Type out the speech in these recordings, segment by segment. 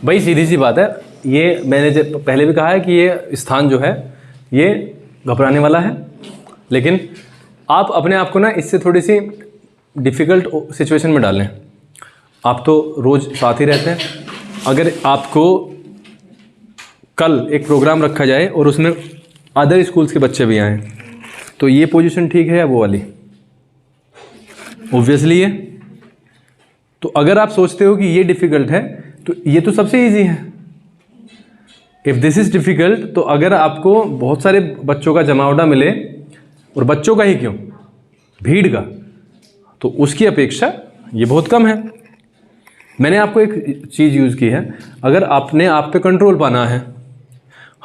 भाई सीधी सी बात है, ये मैंने पहले भी कहा है कि ये स्थान जो है ये घबराने वाला है, लेकिन आप अपने आप को ना इससे थोड़ी सी डिफ़िकल्ट सिचुएशन में डालें। आप तो रोज़ साथ ही रहते हैं, अगर आपको कल एक प्रोग्राम रखा जाए और उसमें अदर स्कूल्स के बच्चे भी आएँ, तो ये पोजीशन ठीक है या वो वाली? ऑब्वियसली है। तो अगर आप सोचते हो कि ये डिफ़िकल्ट है तो ये तो सबसे ईजी है। इफ़ दिस इज़ डिफ़िकल्ट, तो अगर आपको बहुत सारे बच्चों का जमावड़ा मिले, और बच्चों का ही क्यों, भीड़ का, तो उसकी अपेक्षा ये बहुत कम है। मैंने आपको एक चीज़ यूज़ की है, अगर आपने आप पे कंट्रोल पाना है,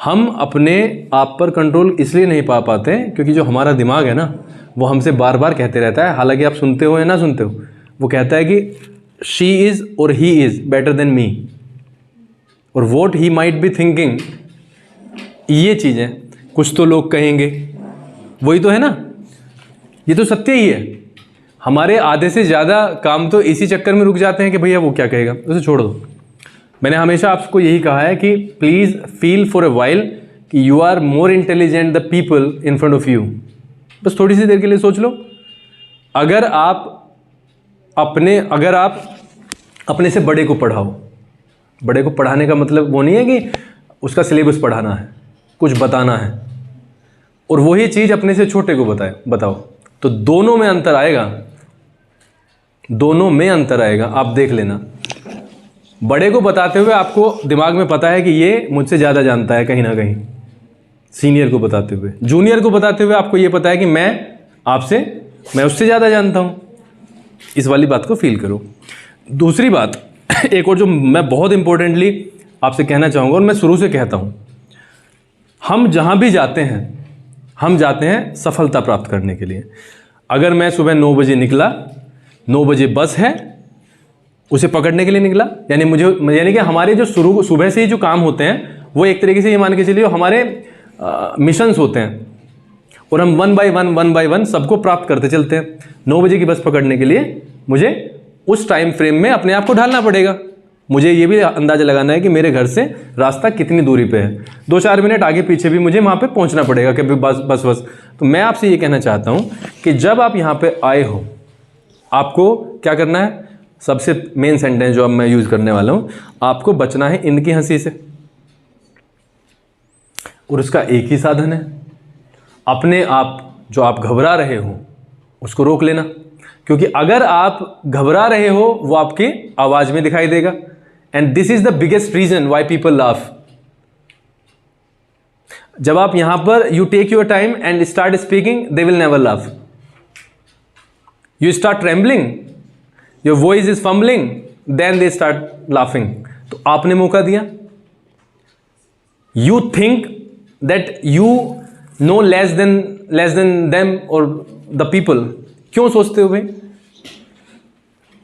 हम अपने आप पर कंट्रोल इसलिए नहीं पा पाते क्योंकि जो हमारा दिमाग है ना, वो हमसे बार बार कहते रहता है, हालांकि आप सुनते हो या ना सुनते हो, वो कहता है कि शी इज़ और he is better than me, और what he might be thinking, ये चीज़ें कुछ तो लोग कहेंगे, वही तो है ना, ये तो सत्य ही है। हमारे आधे से ज़्यादा काम तो इसी चक्कर में रुक जाते हैं कि भैया वो क्या कहेगा, उसे छोड़ दो। मैंने हमेशा आपको यही कहा है कि please feel for a while कि you are more intelligent the people in front of you. बस थोड़ी सी देर के लिए सोच लो, अगर आप अपने से बड़े को पढ़ाओ, बड़े को पढ़ाने का मतलब वो नहीं है कि उसका सिलेबस पढ़ाना है, कुछ बताना है, और वही चीज़ अपने से छोटे को बताओ, तो दोनों में अंतर आएगा, दोनों में अंतर आएगा। आप देख लेना, बड़े को बताते हुए आपको दिमाग में पता है कि ये मुझसे ज़्यादा जानता है कहीं ना कहीं, सीनियर को बताते हुए, जूनियर को बताते हुए आपको ये पता है कि मैं उससे ज़्यादा जानता हूँ। इस वाली बात को फील करो। दूसरी बात, एक और जो मैं बहुत इंपॉर्टेंटली आपसे कहना चाहूँगा, और मैं शुरू से कहता हूँ, हम जहाँ भी जाते हैं, हम जाते हैं सफलता प्राप्त करने के लिए। अगर मैं सुबह 9 बजे निकला, 9 बजे बस है, उसे पकड़ने के लिए निकला, यानी कि हमारे जो सुबह से ही जो काम होते हैं वो एक तरीके से ये मान के चलिए हमारे मिशंस होते हैं, और हम वन बाय वन सबको प्राप्त करते चलते हैं। 9 बजे की बस पकड़ने के लिए मुझे उस टाइम फ्रेम में अपने आप को ढालना पड़ेगा। मुझे ये भी अंदाज़ा लगाना है कि मेरे घर से रास्ता कितनी दूरी पे है, 2-4 मिनट आगे पीछे भी मुझे वहाँ पे पहुँचना पड़ेगा कि बस। तो मैं आपसे ये कहना चाहता हूँ कि जब आप यहाँ पे आए हो, आपको क्या करना है? सबसे मेन सेंटेंस जो अब मैं यूज़ करने वाला हूँ, आपको बचना है इनकी हंसी से, और उसका एक ही साधन है, अपने आप जो आप घबरा रहे हो उसको रोक लेना। क्योंकि अगर आप घबरा रहे हो वो आपकी आवाज़ में दिखाई देगा, and this is the biggest reason why people laugh. जब आप यहां पर you take your time and start speaking, they will never laugh. You start trembling, your voice is fumbling, then they start laughing. तो आपने मौका दिया। You think that you know less than them और the people. क्यों सोचते हो भाई?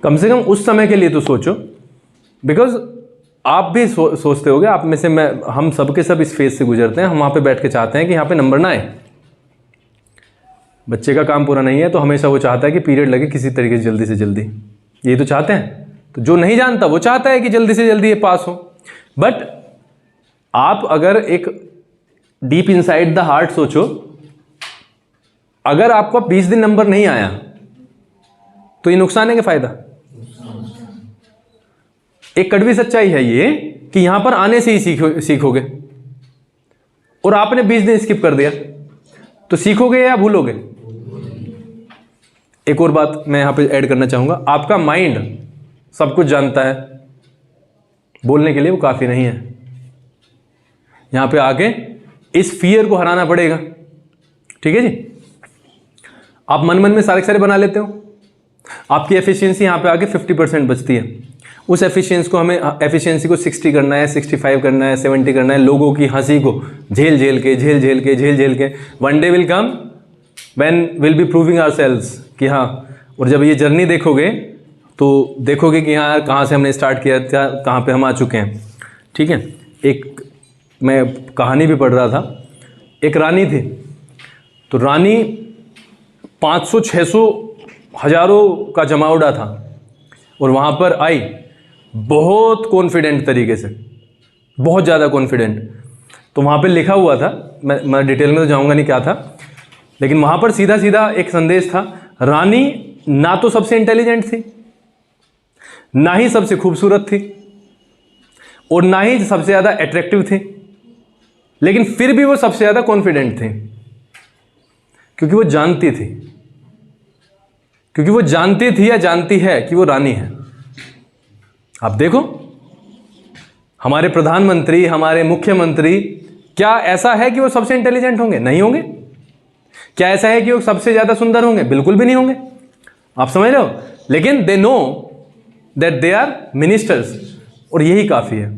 कम से कम उस समय के लिए तो सोचो, बिकॉज आप भी सोचते होगे, आप में से हम सब के सब इस फेज से गुजरते हैं। हम वहाँ पे बैठ के चाहते हैं कि यहाँ पे नंबर ना आए। बच्चे का काम पूरा नहीं है तो हमेशा वो चाहता है कि पीरियड लगे किसी तरीके से जल्दी से जल्दी, ये तो चाहते हैं। तो जो नहीं जानता वो चाहता है कि जल्दी से जल्दी ये पास हो। बट आप अगर एक डीप इनसाइड द हार्ट सोचो, अगर आपको 20 दिन नंबर नहीं आया तो ये नुकसान है कि फायदा? एक कड़वी सच्चाई है ये कि यहां पर आने से ही सीखोगे, और आपने 20 दिन स्किप कर दिया तो सीखोगे या भूलोगे? एक और बात मैं यहां पे ऐड करना चाहूंगा, आपका माइंड सब कुछ जानता है, बोलने के लिए वो काफी नहीं है। यहां पे आके इस फियर को हराना पड़ेगा। ठीक है जी? आप मन में सारे बना लेते हो, आपकी एफिशिएंसी यहाँ पे आके 50% बचती है। उस एफिशिएंसी को 60 करना है, 65 करना है, 70 करना है। लोगों की हंसी को झेल के one day will come when will be proving ourselves कि हाँ। और जब ये जर्नी देखोगे तो देखोगे कि हाँ कहाँ से हमने स्टार्ट किया था, कहाँ पे हम आ चुके हैं। ठीक है? एक मैं कहानी भी पढ़ रहा था, एक रानी थी, तो रानी 500, 600, हजारों का जमावड़ा था, और वहाँ पर आई, बहुत कॉन्फिडेंट तरीके से, बहुत ज़्यादा कॉन्फिडेंट। तो वहाँ पे लिखा हुआ था, मैं डिटेल में तो जाऊँगा नहीं क्या था, लेकिन वहाँ पर सीधा सीधा एक संदेश था, रानी ना तो सबसे इंटेलिजेंट थी, ना ही सबसे खूबसूरत थी, और ना ही सबसे ज़्यादा अट्रैक्टिव थी, लेकिन फिर भी वो सबसे ज़्यादा कॉन्फिडेंट थी, क्योंकि वो जानती थी, क्योंकि वो जानती थी या जानती है कि वो रानी है। आप देखो, हमारे प्रधानमंत्री, हमारे मुख्यमंत्री, क्या ऐसा है कि वो सबसे इंटेलिजेंट होंगे? नहीं होंगे। क्या ऐसा है कि वो सबसे ज़्यादा सुंदर होंगे? बिल्कुल भी नहीं होंगे। आप समझ रहे हो? लेकिन they know that they are ministers, और यही काफ़ी है।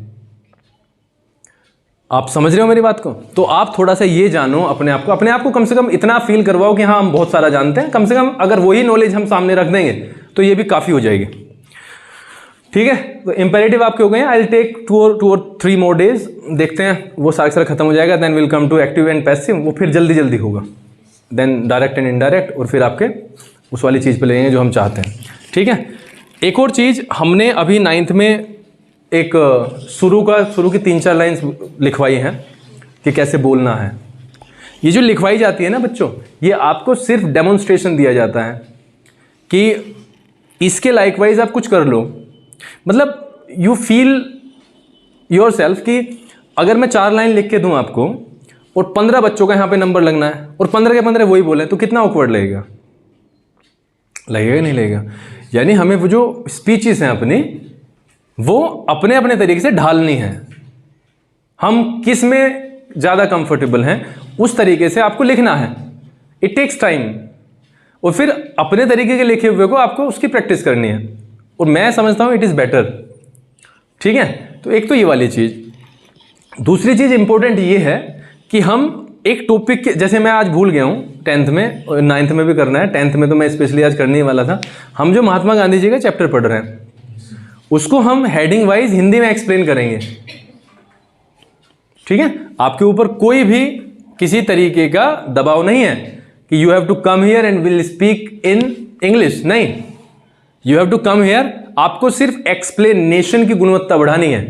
आप समझ रहे हो मेरी बात को? तो आप थोड़ा सा ये जानो अपने आप को कम से कम इतना फील करवाओ कि हाँ हम बहुत सारा जानते हैं। कम से कम अगर वही नॉलेज हम सामने रख देंगे तो ये भी काफ़ी हो जाएगी। ठीक है, तो इंपेरेटिव आपके हो गए हैं। I will take 2 or 3 more days, देखते हैं वो सारा खत्म हो जाएगा, then will come to active and passive. वो फिर जल्दी जल्दी होगा, देन डायरेक्ट एंड इनडायरेक्ट, और फिर आपके उस वाली चीज़ पे लगेंगे जो हम चाहते हैं। ठीक है, एक और चीज़ हमने अभी 9th में एक शुरू की 3-4 लाइन्स लिखवाई हैं कि कैसे बोलना है। ये जो लिखवाई जाती है ना बच्चों, ये आपको सिर्फ डेमोन्स्ट्रेशन दिया जाता है कि इसके लाइकवाइज आप कुछ कर लो। मतलब यू फील योर सेल्फ कि अगर मैं 4 लाइन लिख के दूं आपको और 15 बच्चों का यहाँ पे नंबर लगना है और 15 के 15 वही बोले, तो कितना ऑकवर्ड लगेगा? लगेगा नहीं लगेगा? यानी हमें वो जो स्पीचेस हैं अपनी, वो अपने अपने तरीके से ढालनी है। हम किस में ज़्यादा कंफर्टेबल हैं उस तरीके से आपको लिखना है। इट टेक्स टाइम, और फिर अपने तरीके के लिखे हुए को आपको उसकी प्रैक्टिस करनी है, और मैं समझता हूँ इट इज़ बेटर। ठीक है, तो एक तो ये वाली चीज़। दूसरी चीज़ इंपॉर्टेंट ये है कि हम एक टॉपिक के, जैसे मैं आज भूल गया हूँ 10th में और 9th में भी करना है, 10th में तो मैं स्पेशली आज करने ही वाला था। हम जो महात्मा गांधी जी का चैप्टर पढ़ रहे हैं उसको हम हेडिंग वाइज हिंदी में एक्सप्लेन करेंगे। ठीक है, आपके ऊपर कोई भी किसी तरीके का दबाव नहीं है कि you have to come here and will speak in English. नहीं, you have to come here. आपको सिर्फ एक्सप्लेनेशन की गुणवत्ता बढ़ानी है।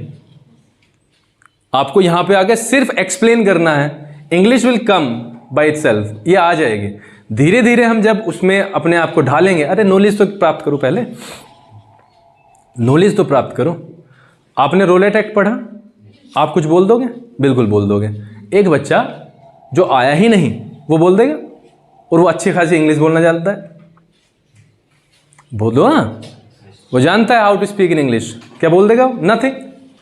आपको यहां पे आके सिर्फ एक्सप्लेन करना है। English will come by itself, ये आ जाएगी धीरे धीरे। हम जब उसमें अपने आप को ढालेंगे, अरे नॉलेज तो प्राप्त करो, पहले नॉलेज तो प्राप्त करो। आपने रोलेट एक्ट पढ़ा, आप कुछ बोल दोगे? बिल्कुल बोल दोगे। एक बच्चा जो आया ही नहीं वो बोल देगा, और वो अच्छी खासी इंग्लिश बोलना जानता है। बोलो हाँ, वो जानता है how to speak in English. क्या बोल देगा? नथिंग,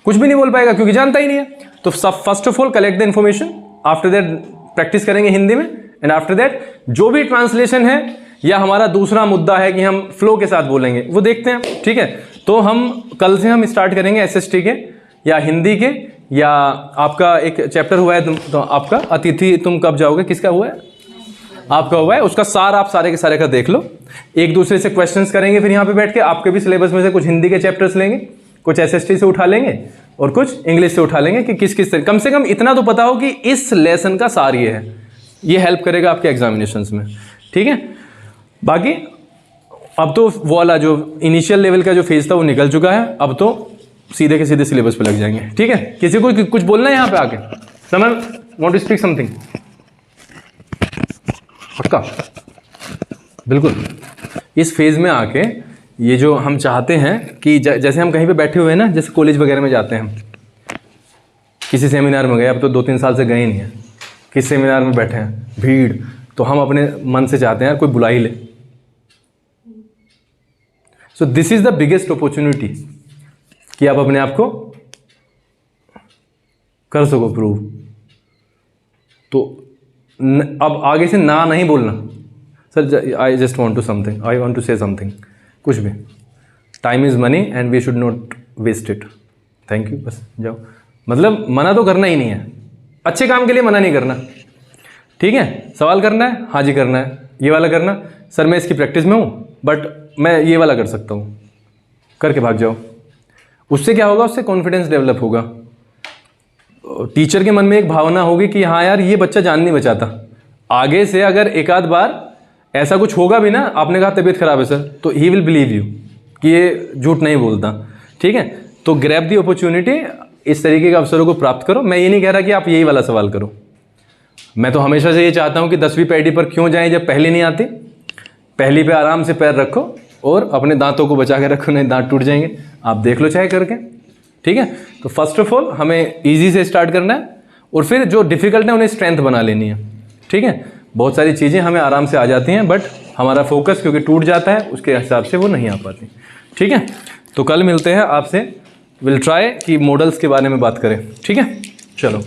कुछ भी नहीं बोल पाएगा क्योंकि जानता ही नहीं है। तो first of all collect the information, after that practice करेंगे हिंदी में, एंड आफ्टर दैट जो भी ट्रांसलेशन है या हमारा दूसरा मुद्दा है कि हम फ्लो के साथ बोलेंगे, वो देखते हैं। ठीक है, तो हम कल से हम स्टार्ट करेंगे एसएसटी के या हिंदी के, या आपका एक चैप्टर हुआ है तो आपका अतिथि तुम कब जाओगे, किसका हुआ है? आपका हुआ है। उसका सार आप सारे के सारे का देख लो। एक दूसरे से क्वेश्चंस करेंगे, फिर यहाँ पे बैठ के आपके भी सिलेबस में से कुछ हिंदी के चैप्टर्स लेंगे, कुछ एसएसटी से उठा लेंगे और कुछ इंग्लिश से उठा लेंगे कि किस किस तरह। कम से कम इतना तो पता हो कि इस लेसन का सार ये है। ये हेल्प करेगा आपके एग्जामिनेशंस में। ठीक है, बाकी अब तो वो वाला जो इनिशियल लेवल का जो फेज था वो निकल चुका है। अब तो सीधे के सीधे सिलेबस पे लग जाएंगे। ठीक है, किसी को कुछ बोलना है यहाँ पे आके? समर वांट टू स्पीक समथिंग? पक्का? बिल्कुल। इस फेज में आके ये जो हम चाहते हैं कि जैसे हम कहीं पे बैठे हुए हैं ना, जैसे कॉलेज वगैरह में जाते हैं, हम किसी सेमिनार में गए, अब तो 2-3 साल से गए ही नहीं है, किस सेमिनार में बैठे हैं, भीड़, तो हम अपने मन से चाहते हैं यार कोई बुला ही ले। So this is the biggest opportunity कि आप अपने आप को कर सको प्रूव। तो अब आगे से ना नहीं बोलना, sir I just want to something, I want to say something, कुछ भी। Time is money and we should not waste it. Thank you, बस जाओ। मतलब मना तो करना ही नहीं है, अच्छे काम के लिए मना नहीं करना। ठीक है, सवाल करना है, हाँ जी करना है, ये वाला करना, सर मैं इसकी प्रैक्टिस में हूँ बट मैं ये वाला कर सकता हूँ, करके भाग जाओ। उससे क्या होगा? उससे कॉन्फिडेंस डेवलप होगा। टीचर के मन में एक भावना होगी कि हाँ यार ये बच्चा जान नहीं बचाता। आगे से अगर एक आध बार ऐसा कुछ होगा भी ना, आपने कहा तबीयत खराब है सर, तो ही विल बिलीव यू कि ये झूठ नहीं बोलता। ठीक है, तो ग्रैब दी अपॉर्चुनिटी, इस तरीके के अवसरों को प्राप्त करो। मैं ये नहीं कह रहा कि आप यही वाला सवाल करो, मैं तो हमेशा से ये चाहता हूँ कि 10वीं पैडी पर क्यों जाएं जब पहली नहीं आती। पहली पे आराम से पैर रखो और अपने दांतों को बचा के रखो, नहीं दांत टूट जाएंगे। आप देख लो चाहे करके, ठीक है। तो फर्स्ट ऑफ ऑल हमें ईजी से स्टार्ट करना है और फिर जो डिफ़िकल्ट है उन्हें स्ट्रेंथ बना लेनी है, ठीक है। बहुत सारी चीज़ें हमें आराम से आ जाती हैं, बट हमारा फोकस क्योंकि टूट जाता है उसके हिसाब से वो नहीं आ पाती, ठीक है। तो कल मिलते हैं आपसे, विल ट्राई कि मॉडल्स के बारे में बात करें, ठीक है। चलो।